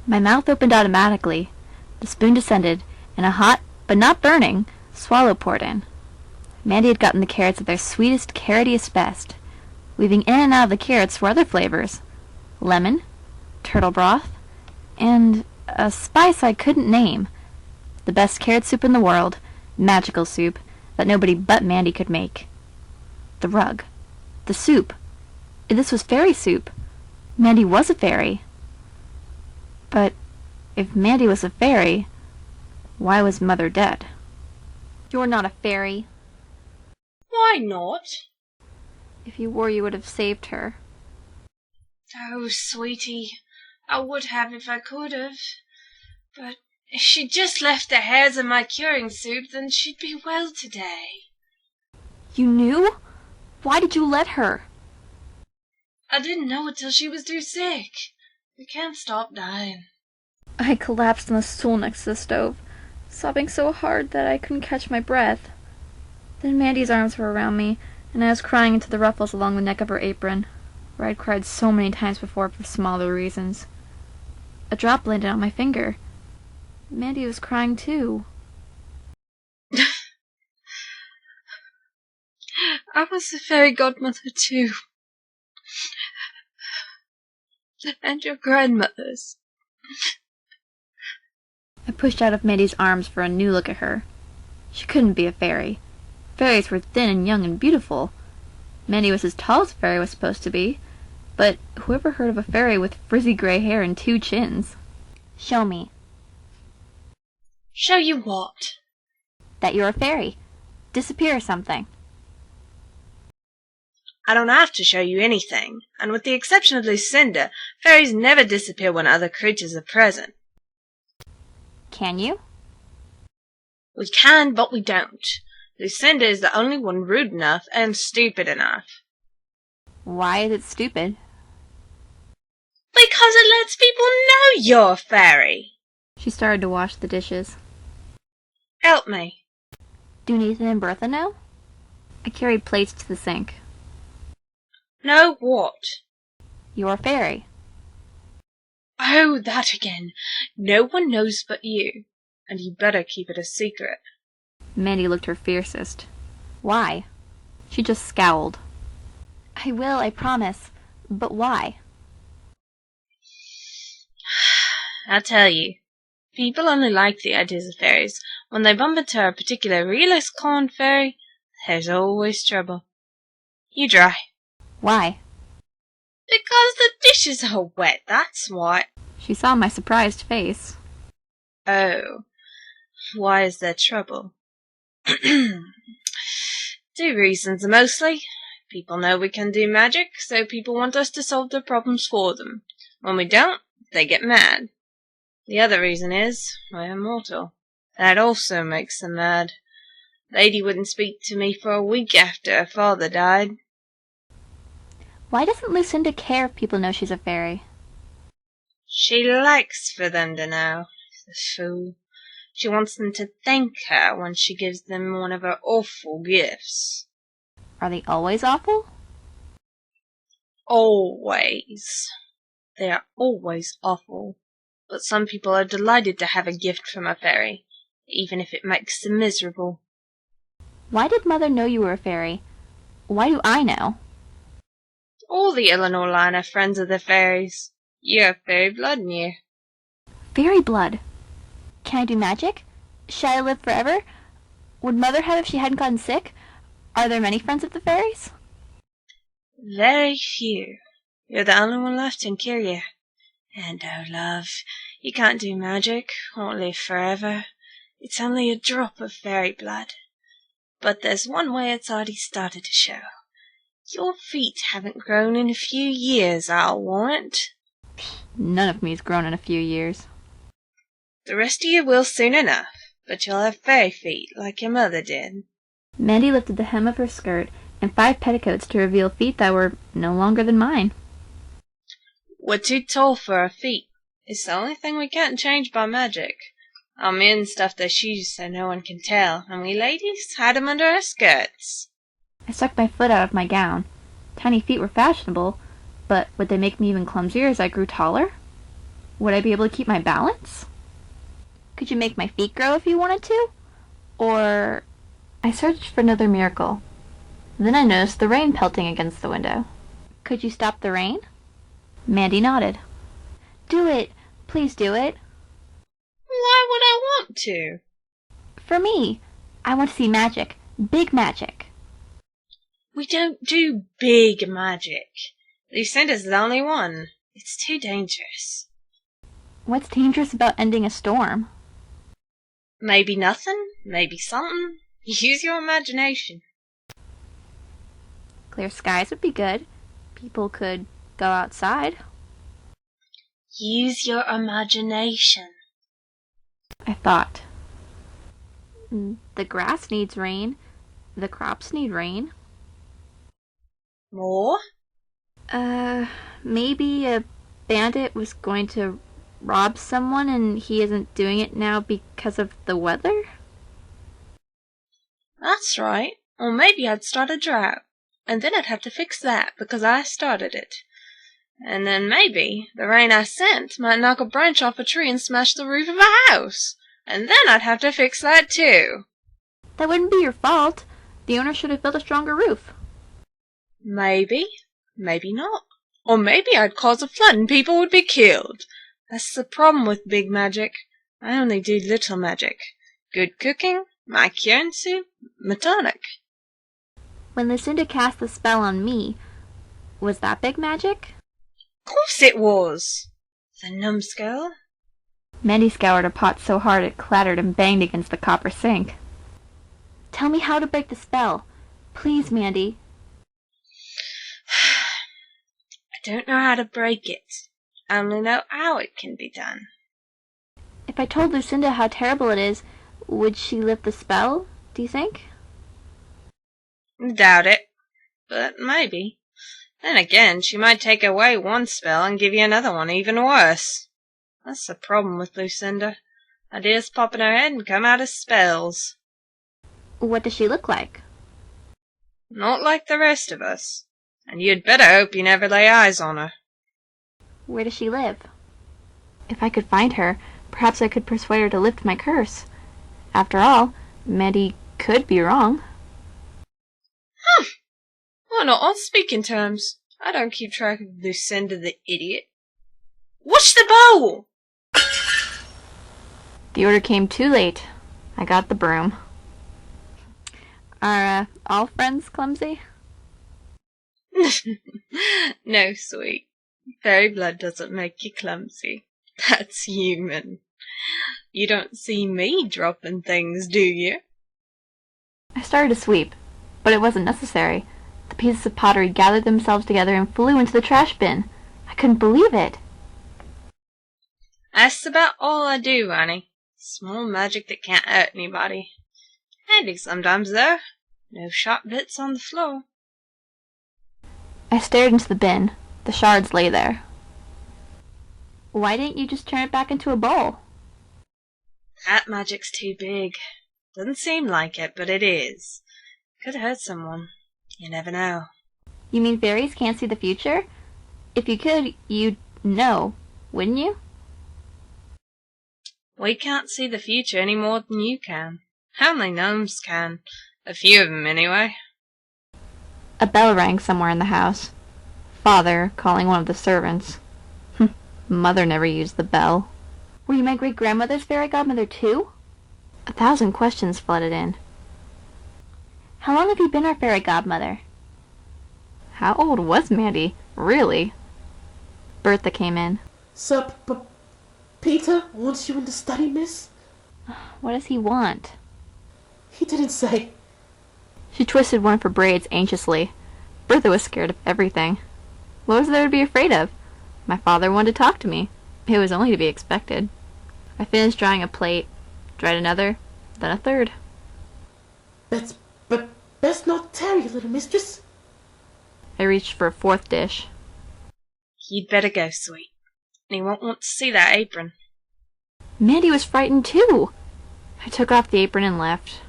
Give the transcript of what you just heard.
My mouth opened automatically. The spoon descended, and a hot, but not burning, swallow poured in. Mandy had gotten the carrots at their sweetest, carrotiest best, weaving in and out of the carrots were other flavors. Lemon, turtle broth, and a spice I couldn't name. The best carrot soup in the world, magical soup, that nobody but Mandy could make. The rug. The soup. This was fairy soup. Mandy was a fairy. But if Mandy was a fairy, why was Mother dead? You're not a fairy. Why not? If you were, you would have saved her. Oh, sweetie, I would have if I could have. But if she'd just left the hairs in my curing soup, then she'd be well today. You knew? Why did you let her? I didn't know it till she was too sick. We can't stop dying. I collapsed on the stool next to the stove, sobbing so hard that I couldn't catch my breath. Then Mandy's arms were around me, and I was crying into the ruffles along the neck of her apron, where I'd cried so many times before for smaller reasons. A drop landed on my finger. Mandy was crying too. I was a fairy godmother too. And your grandmother's. I pushed out of Mandy's arms for a new look at her. She couldn't be a fairy. Fairies were thin and young and beautiful. Mandy was as tall as a fairy was supposed to be, but whoever heard of a fairy with frizzy gray hair and 2 chins? Show me. Show you what? That you're a fairy. Disappear or something. I don't have to show you anything, and with the exception of Lucinda, fairies never disappear when other creatures are present. Can you? We can, but we don't. Lucinda is the only one rude enough and stupid enough. Why is it stupid? Because it lets people know you're a fairy. She started to wash the dishes. Help me. Do Nathan and Bertha know? I carried plates to the sink. Know what? You're a fairy. Oh, that again. No one knows but you, and you better keep it a secret. Mandy looked her fiercest. Why? She just scowled. I will, I promise. But why? I'll tell you. People only like the ideas of fairies. When they bump into a particular realist corn fairy, there's always trouble. You dry. Why? Because the dishes are wet, that's why. She saw my surprised face. Oh, why is there trouble? 2 reasons mostly. People know we can do magic, so people want us to solve their problems for them. When we don't, they get mad. The other reason is, we're immortal. That also makes them mad. Lady wouldn't speak to me for a week after her father died. Why doesn't Lucinda care if people know she's a fairy? She likes for them to know, the fool. She wants them to thank her when she gives them one of her awful gifts. Are they always awful? Always. They are always awful. But some people are delighted to have a gift from a fairy, even if it makes them miserable. Why did Mother know you were a fairy? Why do I know? All the Eleanor line are friends of the fairies. You have fairy blood in you. Fairy blood? Can I do magic? Shall I live forever? Would Mother have if she hadn't gotten sick? Are there many friends of the fairies? Very few. You're the only one left in Kyria. And oh, love, you can't do magic, or live forever. It's only a drop of fairy blood. But there's one way it's already started to show. Your feet haven't grown in a few years, I'll warrant. None of me's grown in a few years. The rest of you will soon enough, but you'll have fairy feet like your mother did. Mandy lifted the hem of her skirt and 5 petticoats to reveal feet that were no longer than mine. We're too tall for our feet. It's the only thing we can't change by magic. Our men stuff their shoes so no one can tell, and we ladies hide 'em under our skirts. I stuck my foot out of my gown. Tiny feet were fashionable, but would they make me even clumsier as I grew taller? Would I be able to keep my balance? Could you make my feet grow if you wanted to? Or... I searched for another miracle. Then I noticed the rain pelting against the window. Could you stop the rain? Mandy nodded. Do it! Please do it! Why would I want to? For me. I want to see magic. Big magic. We don't do big magic. Lucinda's the only one. It's too dangerous. What's dangerous about ending a storm? Maybe nothing, maybe something. Use your imagination. Clear skies would be good. People could go outside. Use your imagination. I thought. The grass needs rain. The crops need rain. More? Maybe a bandit was going to rob someone and he isn't doing it now because of the weather? That's right. Or maybe I'd start a drought. And then I'd have to fix that because I started it. And then maybe the rain I sent might knock a branch off a tree and smash the roof of a house. And then I'd have to fix that too. That wouldn't be your fault. The owner should have built a stronger roof. Maybe. Maybe not. Or maybe I'd cause a flood and people would be killed. That's the problem with big magic. I only do little magic. Good cooking, my curing soup, my tonic. When Lucinda cast the spell on me, was that big magic? Of course it was. The numbskull. Mandy scoured a pot so hard it clattered and banged against the copper sink. Tell me how to break the spell. Please, Mandy. I don't know how to break it. I only know how it can be done. If I told Lucinda how terrible it is, would she lift the spell, do you think? Doubt it. But maybe. Then again, she might take away one spell and give you another one even worse. That's the problem with Lucinda. Ideas pop in her head and come out as spells. What does she look like? Not like the rest of us. And you'd better hope you never lay eyes on her. Where does she live? If I could find her, perhaps I could persuade her to lift my curse. After all, Mandy could be wrong. We're not on speaking terms. I don't keep track of Lucinda the idiot. Watch the bowl! The order came too late. I got the broom. Are, all friends clumsy? No, sweet. Fairy blood doesn't make you clumsy. That's human. You don't see me dropping things, do you? I started to sweep, but it wasn't necessary. The pieces of pottery gathered themselves together and flew into the trash bin. I couldn't believe it. That's about all I do, honey. Small magic that can't hurt anybody. Handy sometimes, though. No sharp bits on the floor. I stared into the bin. The shards lay there. Why didn't you just turn it back into a bowl? That magic's too big. Doesn't seem like it, but it is. Could hurt someone. You never know. You mean fairies can't see the future? If you could, you'd know, wouldn't you? We can't see the future any more than you can. Only gnomes can. A few of 'em, anyway. A bell rang somewhere in the house. Father calling one of the servants. Mother never used the bell. Were you my great-grandmother's fairy godmother, too? 1,000 questions flooded in. How long have you been our fairy godmother? How old was Mandy, really? Bertha came in. So, Peter wants you in the study, miss? What does he want? He didn't say. She twisted one of her braids anxiously. Bertha was scared of everything. What was there to be afraid of? My father wanted to talk to me. It was only to be expected. I finished drying a plate, dried another, then a third. Best not tarry, little mistress. I reached for a fourth dish. You'd better go, sweet. And he won't want to see that apron. Mandy was frightened too. I took off the apron and left.